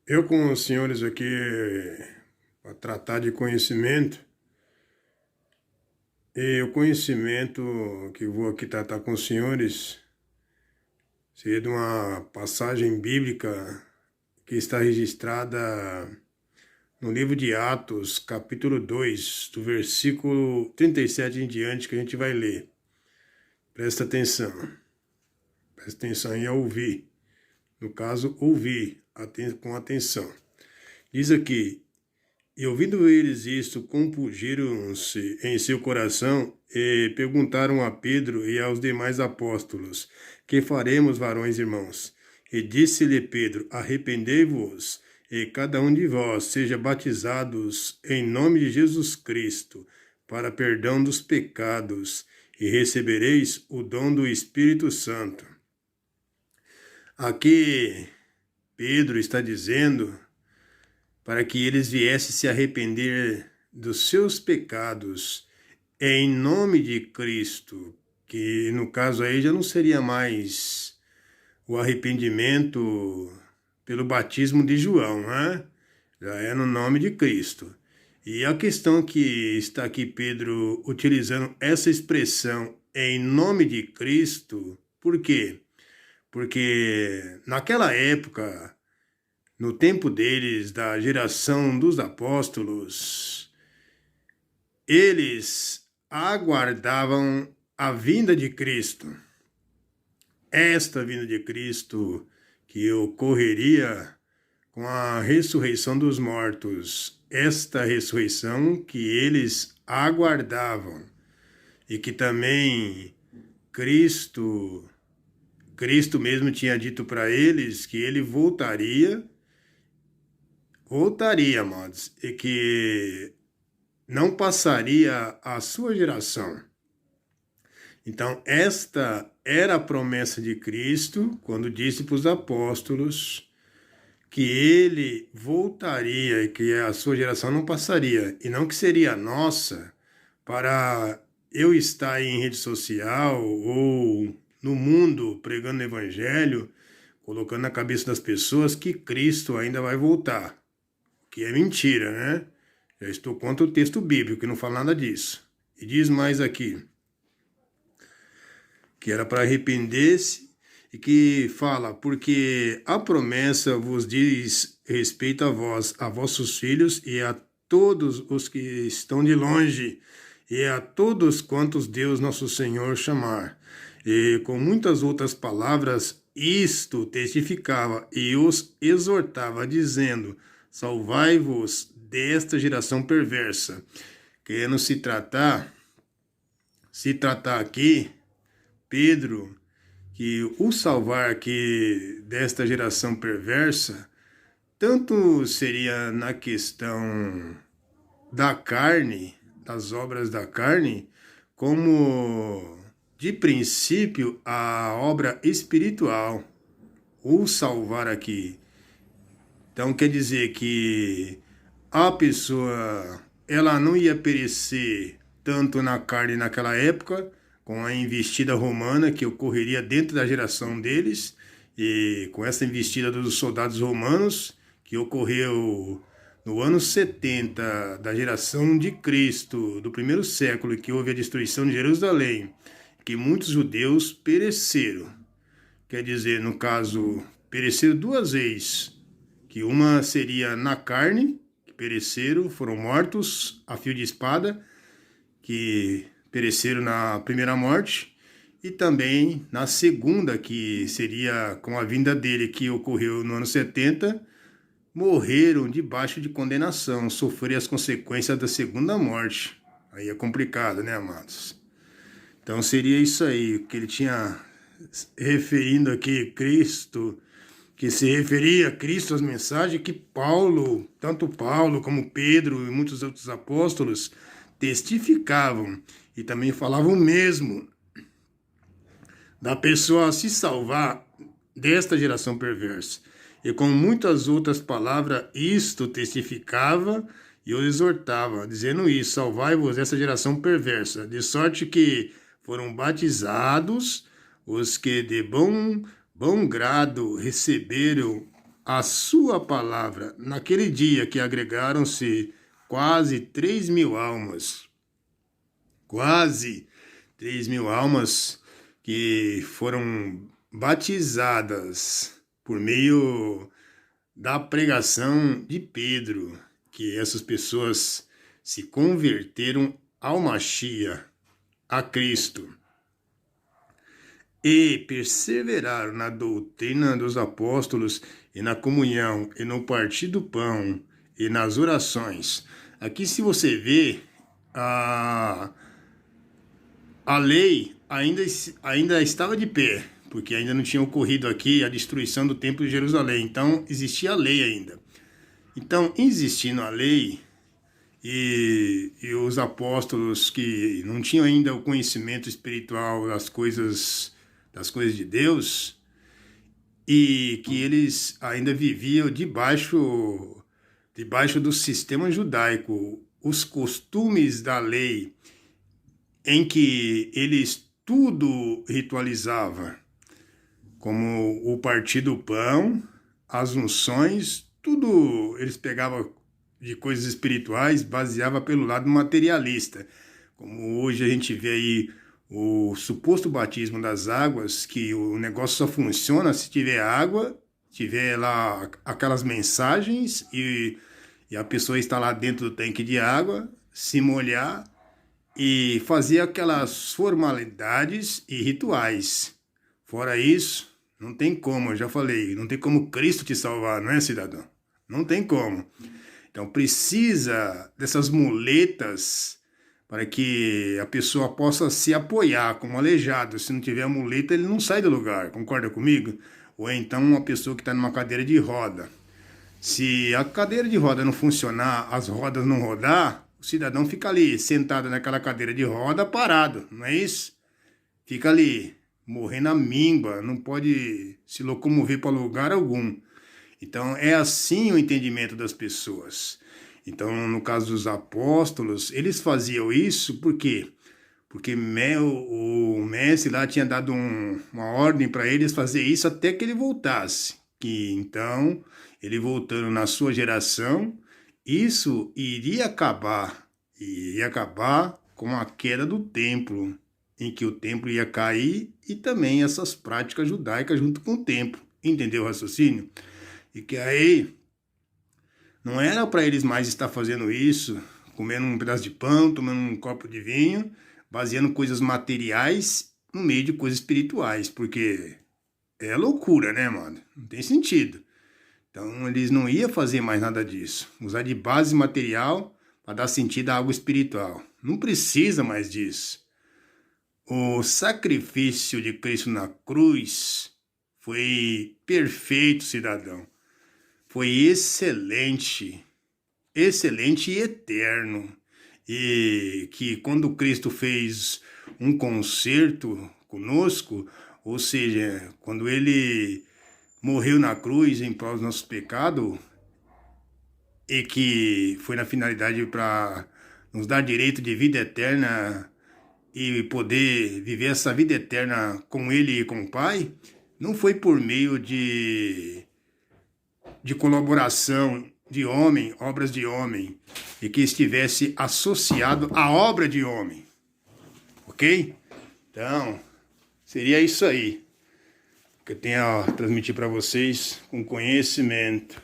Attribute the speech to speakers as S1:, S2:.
S1: Eu com os senhores aqui para tratar de conhecimento, e o conhecimento que eu vou aqui tratar com os senhores seria de uma passagem bíblica que está registrada no livro de Atos, capítulo 2, do versículo 37 em diante, que a gente vai ler. Presta atenção e ouvir. No caso, ouvir com atenção. Diz aqui: e ouvindo eles isto, compungiram-se em seu coração e perguntaram a Pedro e aos demais apóstolos: que faremos, varões irmãos? E disse-lhe Pedro: arrependei-vos, e cada um de vós seja batizados em nome de Jesus Cristo, para perdão dos pecados, e recebereis o dom do Espírito Santo. Aqui Pedro está dizendo para que eles viessem se arrepender dos seus pecados em nome de Cristo, que no caso aí já não seria mais o arrependimento pelo batismo de João, né? Já é no nome de Cristo. E a questão que está aqui Pedro utilizando essa expressão em nome de Cristo, por quê? Porque naquela época, no tempo deles, da geração dos apóstolos, eles aguardavam a vinda de Cristo. Esta vinda de Cristo que ocorreria com a ressurreição dos mortos. Esta ressurreição que eles aguardavam. E que também Cristo mesmo tinha dito para eles que ele voltaria, amados, e que não passaria a sua geração. Então, esta era a promessa de Cristo quando disse para os apóstolos que ele voltaria e que a sua geração não passaria, e não que seria a nossa, para eu estar em rede social ou no mundo pregando o evangelho, colocando na cabeça das pessoas que Cristo ainda vai voltar. Que é mentira, né? Já estou contra o texto bíblico, que não fala nada disso. E diz mais aqui, que era para arrepender-se, e que fala, porque a promessa vos diz respeito a vós, a vossos filhos e a todos os que estão de longe, e a todos quantos Deus nosso Senhor chamar. E com muitas outras palavras, isto testificava e os exortava, dizendo: salvai-vos desta geração perversa. Querendo se tratar aqui, Pedro, que o salvar aqui desta geração perversa, tanto seria na questão da carne, das obras da carne, como de princípio a obra espiritual, o salvar aqui. Então quer dizer que a pessoa, ela não ia perecer tanto na carne naquela época, com a investida romana que ocorreria dentro da geração deles, e com essa investida dos soldados romanos, que ocorreu no ano 70 da geração de Cristo, do primeiro século, que houve a destruição de Jerusalém, que muitos judeus pereceram. Quer dizer, no caso, pereceram duas vezes, que uma seria na carne, que pereceram, foram mortos a fio de espada, que pereceram na primeira morte, e também na segunda, que seria com a vinda dele, que ocorreu no ano 70, morreram debaixo de condenação, sofreram as consequências da segunda morte. Aí é complicado, né, amados? Então seria isso aí, que ele tinha referindo aqui Cristo, que se referia a Cristo, as mensagens que Paulo, tanto Paulo como Pedro e muitos outros apóstolos testificavam e também falavam o mesmo da pessoa se salvar desta geração perversa. E com muitas outras palavras, isto testificava e eu exortava, dizendo isso: salvai-vos dessa geração perversa, de sorte que foram batizados os que de bom grado receberam a sua palavra. Naquele dia que agregaram-se quase 3.000 almas, quase 3.000 almas que foram batizadas por meio da pregação de Pedro, que essas pessoas se converteram ao Mashiach, a Cristo, e perseveraram na doutrina dos apóstolos e na comunhão e no partir do pão e nas orações. Aqui, se você vê, a lei ainda estava de pé, porque ainda não tinha ocorrido aqui a destruição do templo de Jerusalém. Então, existia a lei ainda. Então, existindo a lei, e os apóstolos que não tinham ainda o conhecimento espiritual das coisas de Deus, e que eles ainda viviam debaixo do sistema judaico, os costumes da lei, em que eles tudo ritualizava, como o partir do pão, as unções, tudo eles pegavam de coisas espirituais, baseava pelo lado materialista. Como hoje a gente vê aí o suposto batismo das águas, que o negócio só funciona se tiver água, tiver lá aquelas mensagens e a pessoa está lá dentro do tanque de água, se molhar e fazer aquelas formalidades e rituais. Fora isso, não tem como, eu já falei, não tem como Cristo te salvar, não é, cidadão? Não tem como. Então precisa dessas muletas para que a pessoa possa se apoiar como aleijado. Se não tiver a muleta, ele não sai do lugar, concorda comigo? Ou então uma pessoa que está numa cadeira de roda. Se a cadeira de roda não funcionar, as rodas não rodar, o cidadão fica ali, sentado naquela cadeira de roda, parado, não é isso? Fica ali, morrendo à míngua, não pode se locomover para lugar algum. Então, é assim o entendimento das pessoas. Então, no caso dos apóstolos, eles faziam isso por quê? Porque o mestre lá tinha dado uma ordem para eles fazer isso até que ele voltasse. Que então, ele voltando na sua geração, isso iria acabar com a queda do templo, em que o templo ia cair e também essas práticas judaicas junto com o templo. Entendeu o raciocínio? E que aí não era para eles mais estar fazendo isso, comendo um pedaço de pão, tomando um copo de vinho, baseando coisas materiais no meio de coisas espirituais, porque é loucura, né, mano? Não tem sentido. Então eles não iam fazer mais nada disso. Usar de base material para dar sentido a algo espiritual. Não precisa mais disso. O sacrifício de Cristo na cruz foi perfeito, cidadão. Foi excelente, excelente e eterno. E que quando Cristo fez um concerto conosco, ou seja, quando ele morreu na cruz em prol dos nossos pecados, e que foi na finalidade para nos dar direito de vida eterna e poder viver essa vida eterna com ele e com o Pai, não foi por meio de colaboração de homem, obras de homem, e que estivesse associado à obra de homem. Ok? Então, seria isso aí que eu tenho a transmitir para vocês com conhecimento.